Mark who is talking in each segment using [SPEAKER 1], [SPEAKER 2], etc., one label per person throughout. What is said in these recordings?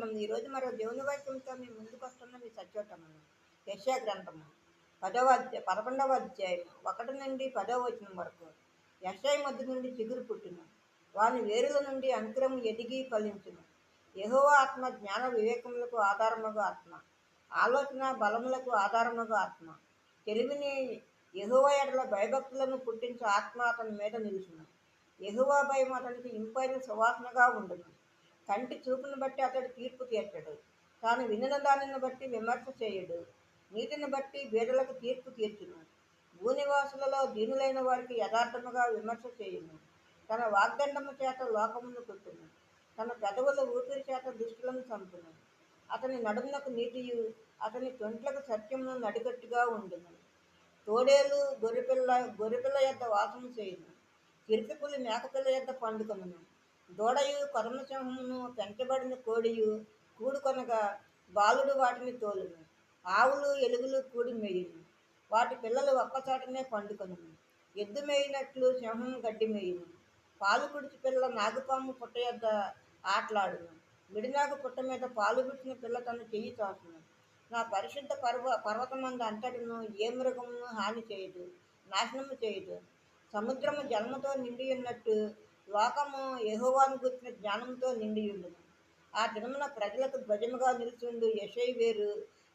[SPEAKER 1] సత్యోత్తమం. ఈరోజు మరో దేవుని వాక్యంతో మీ ముందుకు వస్తున్న మీ సత్యోత్తమం. యెషయా గ్రంథము 11వ అధ్యాయం 1 నుండి 10వ వచనం వరకు. యెషయా మధ్య నుండి చిగురు పుట్టును, వాని వేరుల నుండి అంకురము ఎదిగి ఫలించును. యెహోవా ఆత్మ జ్ఞాన వివేకములకు ఆధారముగా ఆత్మ, ఆలోచన బలములకు ఆధారముగా ఆత్మ. తెలివిని యెహోవా ఎడల భయభక్తులను పుట్టించే ఆత్మ అతని మీద నిలుచును. యెహోవా భయం అతనికి ఇంపైన సువాసనగా ఉండును. కంటి చూపును బట్టి అతడు తీర్పు తీర్చడు, తాను వినిన దానిని బట్టి విమర్శ చేయడు. నీతిని బట్టి బీదలకు తీర్పు తీర్చును, భూనివాసులలో దీనులైన వారికి యథార్థముగా విమర్శ చేయును. తన వాగ్దండము చేత లోకమును కొట్టును, తన పెదవుల ఊపిరి చేత దుష్టులను చంపును. అతని నడుమునకు నీతియు, అతని తొంట్లకు సత్యమును నడికట్టుగా ఉండును. తోడేలు గొర్రెపిల్ల యొద్ద వాసము చేయును, చిరుతపులి మేకపిల్ల యొద్ద పండుకొనును. దూడయు కొదమసింహమును పెంచబడిన కోడియు కూడుకొనగా బాలుడు వాటిని తోలును. ఆవులు ఎలుగులు కూడి మేయును, వాటి పిల్లలు ఒక్కచోటనే పండుకొనును. ఎద్దు మేయినట్లు సింహము గడ్డి మేయును. పాలు కుడిచి పిల్ల నాగుపాము పుట్ట యొద్ద ఆటలాడును. మిడినాగు పుట్ట మీద పాలు పుట్టిన పిల్ల తన చెయ్యి చాచును. నా పరిశుద్ధ పర్వతమందు అంతటిను ఏ మృగమును హాని చేయదు, నాశనము చేయదు. సముద్రము జలముతో నిండి ఉన్నట్టు లోకము యెహోవాను గుర్చిన జ్ఞానంతో నిండి ఉండును. ఆ దినమున ప్రజలకు ధ్వజముగా నిలుచుండు యెషయా వేరు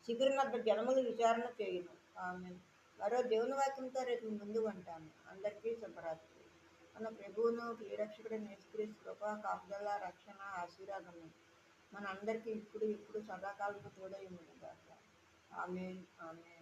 [SPEAKER 1] చిగురునద్ద జనములు విచారణ చేయును. ఆమేన్. మరో దేవుని వాక్యంతో రేపు ముందు ఉంటాను. అందరికీ శుభరాత్రి. మన ప్రభువును ప్రియరక్షకుడైన యేసుక్రీస్తు కృప, కాపుదల, రక్షణ, ఆశీర్వాదము మన అందరికీ ఇప్పుడు సదాకాలము తోడై ఉండును గాక. ఆమేన్. ఆమేన్.